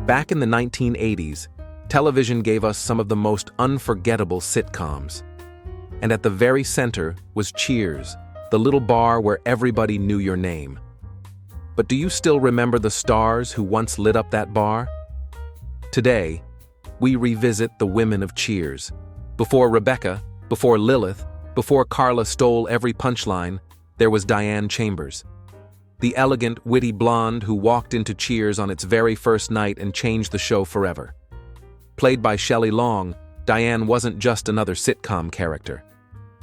Back in the 1980s, television gave us some of the most unforgettable sitcoms. And at the very center was Cheers, the little bar where everybody knew your name. But do you still remember the stars who once lit up that bar? Today, we revisit the women of Cheers. Before Rebecca, before Lilith, before Carla stole every punchline, there was Diane Chambers. The elegant, witty blonde who walked into Cheers on its very first night and changed the show forever. Played by Shelley Long, Diane wasn't just another sitcom character.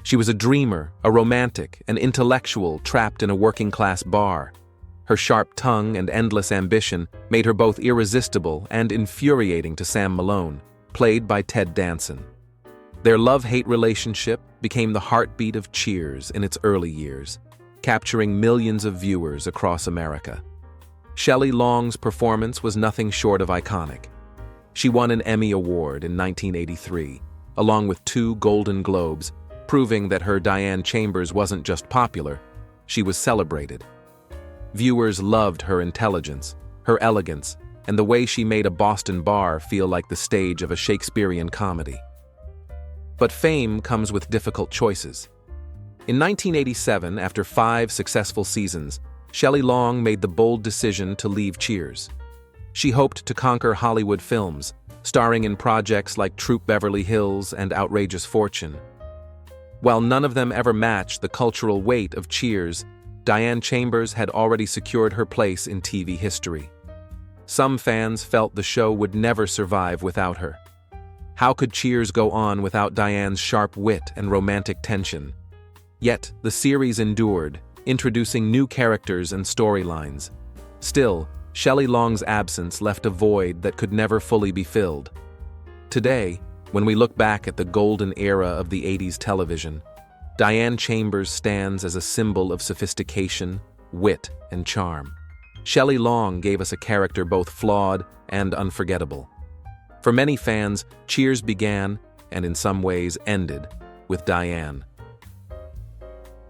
She was a dreamer, a romantic, an intellectual trapped in a working-class bar. Her sharp tongue and endless ambition made her both irresistible and infuriating to Sam Malone, played by Ted Danson. Their love-hate relationship became the heartbeat of Cheers in its early years, capturing millions of viewers across America. Shelley Long's performance was nothing short of iconic. She won an Emmy Award in 1983, along with 2 Golden Globes, proving that her Diane Chambers wasn't just popular, she was celebrated. Viewers loved her intelligence, her elegance, and the way she made a Boston bar feel like the stage of a Shakespearean comedy. But fame comes with difficult choices. In 1987, after 5 successful seasons, Shelley Long made the bold decision to leave Cheers. She hoped to conquer Hollywood films, starring in projects like Troop Beverly Hills and Outrageous Fortune. While none of them ever matched the cultural weight of Cheers, Diane Chambers had already secured her place in TV history. Some fans felt the show would never survive without her. How could Cheers go on without Diane's sharp wit and romantic tension? Yet, the series endured, introducing new characters and storylines. Still, Shelley Long's absence left a void that could never fully be filled. Today, when we look back at the golden era of the 80s television, Diane Chambers stands as a symbol of sophistication, wit, and charm. Shelley Long gave us a character both flawed and unforgettable. For many fans, Cheers began, and in some ways ended, with Diane.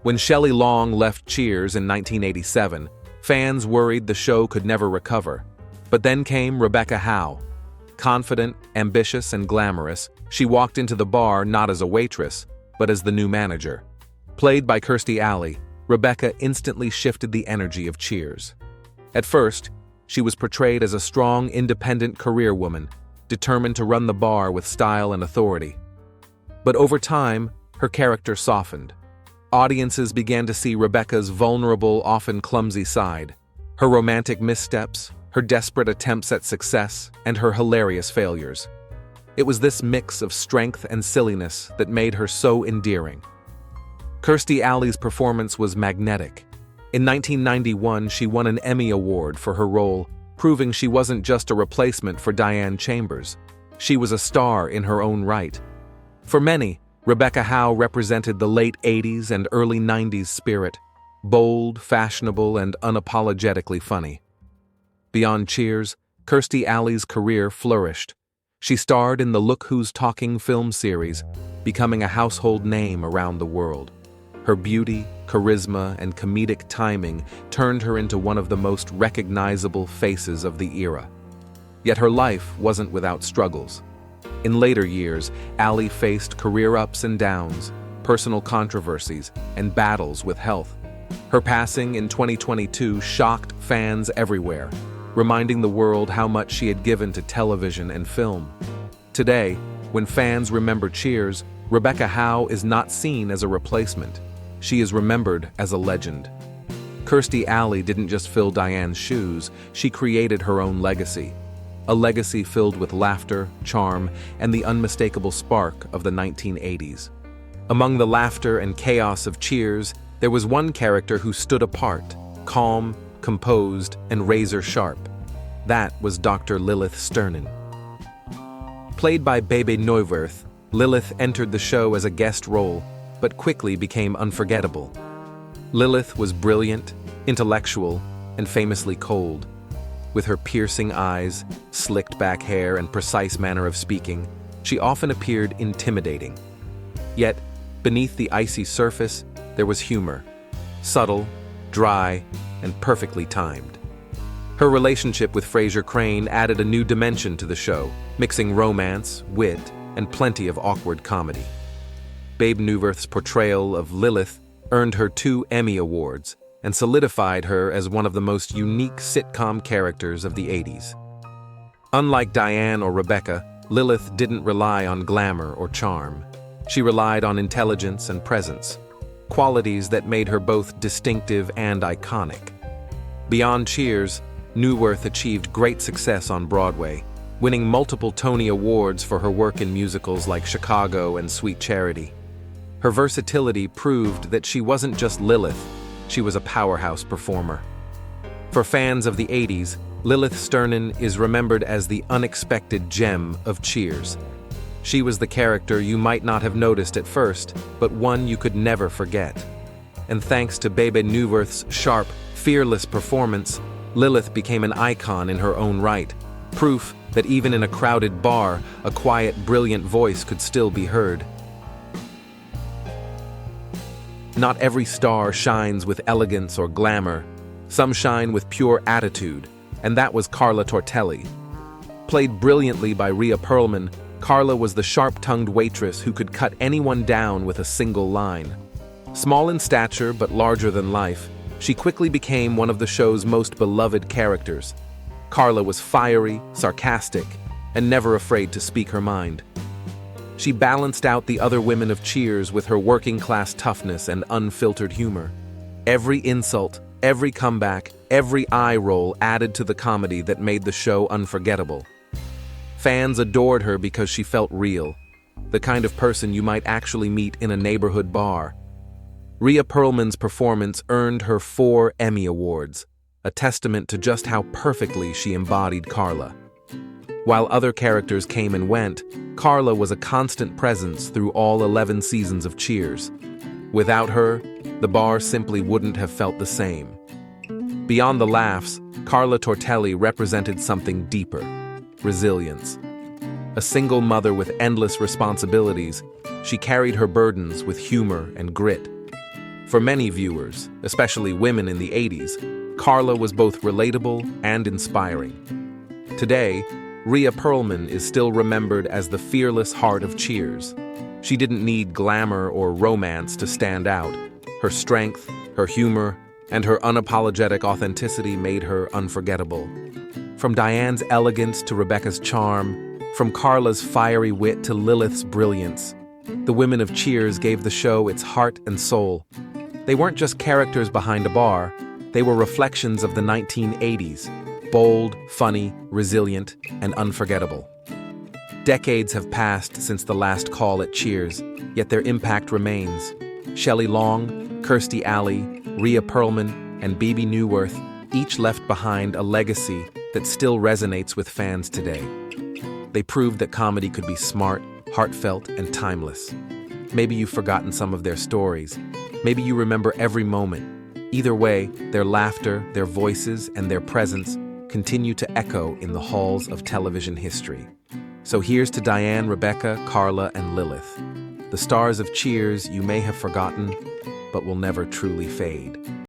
When Shelley Long left Cheers in 1987, fans worried the show could never recover. But then came Rebecca Howe. Confident, ambitious, and glamorous, she walked into the bar not as a waitress, but as the new manager. Played by Kirstie Alley, Rebecca instantly shifted the energy of Cheers. At first, she was portrayed as a strong, independent career woman, determined to run the bar with style and authority. But over time, her character softened. Audiences began to see Rebecca's vulnerable, often clumsy side, her romantic missteps, her desperate attempts at success, and her hilarious failures. It was this mix of strength and silliness that made her so endearing. Kirstie Alley's performance was magnetic. In 1991, she won an Emmy Award for her role, proving she wasn't just a replacement for Diane Chambers. She was a star in her own right. For many, Rebecca Howe represented the late 80s and early 90s spirit, bold, fashionable, and unapologetically funny. Beyond Cheers, Kirstie Alley's career flourished. She starred in the Look Who's Talking film series, becoming a household name around the world. Her beauty, charisma, and comedic timing turned her into one of the most recognizable faces of the era. Yet her life wasn't without struggles. In later years, Alley faced career ups and downs, personal controversies, and battles with health. Her passing in 2022 shocked fans everywhere, reminding the world how much she had given to television and film. Today, when fans remember Cheers, Rebecca Howe is not seen as a replacement. She is remembered as a legend. Kirstie Alley didn't just fill Diane's shoes, she created her own legacy. A legacy filled with laughter, charm, and the unmistakable spark of the 1980s. Among the laughter and chaos of Cheers, there was one character who stood apart, calm, composed, and razor-sharp. That was Dr. Lilith Sternin. Played by Bebe Neuwirth, Lilith entered the show as a guest role, but quickly became unforgettable. Lilith was brilliant, intellectual, and famously cold. With her piercing eyes, slicked back hair, and precise manner of speaking, she often appeared intimidating. Yet, beneath the icy surface, there was humor, subtle, dry, and perfectly timed. Her relationship with Frasier Crane added a new dimension to the show, mixing romance, wit, and plenty of awkward comedy. Bebe Neuwirth's portrayal of Lilith earned her 2 Emmy Awards and solidified her as one of the most unique sitcom characters of the 80s. Unlike Diane or Rebecca, Lilith didn't rely on glamour or charm. She relied on intelligence and presence, qualities that made her both distinctive and iconic. Beyond Cheers, Neuwirth achieved great success on Broadway, winning multiple Tony Awards for her work in musicals like Chicago and Sweet Charity. Her versatility proved that she wasn't just Lilith, she was a powerhouse performer. For fans of the 80s, Lilith Sternin is remembered as the unexpected gem of Cheers. She was the character you might not have noticed at first, but one you could never forget. And thanks to Bebe Neuwirth's sharp, fearless performance, Lilith became an icon in her own right, proof that even in a crowded bar, a quiet, brilliant voice could still be heard. Not every star shines with elegance or glamour. Some shine with pure attitude, and that was Carla Tortelli. Played brilliantly by Rhea Perlman, Carla was the sharp-tongued waitress who could cut anyone down with a single line. Small in stature but larger than life, she quickly became one of the show's most beloved characters. Carla was fiery, sarcastic, and never afraid to speak her mind. She balanced out the other women of Cheers with her working-class toughness and unfiltered humor. Every insult, every comeback, every eye roll added to the comedy that made the show unforgettable. Fans adored her because she felt real, the kind of person you might actually meet in a neighborhood bar. Rhea Perlman's performance earned her 4 Emmy Awards, a testament to just how perfectly she embodied Carla. While other characters came and went, Carla was a constant presence through all 11 seasons of Cheers. Without her, the bar simply wouldn't have felt the same. Beyond the laughs, Carla Tortelli represented something deeper: resilience. A single mother with endless responsibilities, she carried her burdens with humor and grit. For many viewers, especially women in the 80s, Carla was both relatable and inspiring. Today, Rhea Perlman is still remembered as the fearless heart of Cheers. She didn't need glamour or romance to stand out. Her strength, her humor, and her unapologetic authenticity made her unforgettable. From Diane's elegance to Rebecca's charm, from Carla's fiery wit to Lilith's brilliance, the women of Cheers gave the show its heart and soul. They weren't just characters behind a bar, they were reflections of the 1980s. Bold, funny, resilient, and unforgettable. Decades have passed since the last call at Cheers, yet their impact remains. Shelley Long, Kirstie Alley, Rhea Perlman, and Bebe Neuwirth each left behind a legacy that still resonates with fans today. They proved that comedy could be smart, heartfelt, and timeless. Maybe you've forgotten some of their stories. Maybe you remember every moment. Either way, their laughter, their voices, and their presence continue to echo in the halls of television history. So here's to Diane, Rebecca, Carla, and Lilith, the stars of Cheers you may have forgotten, but will never truly fade.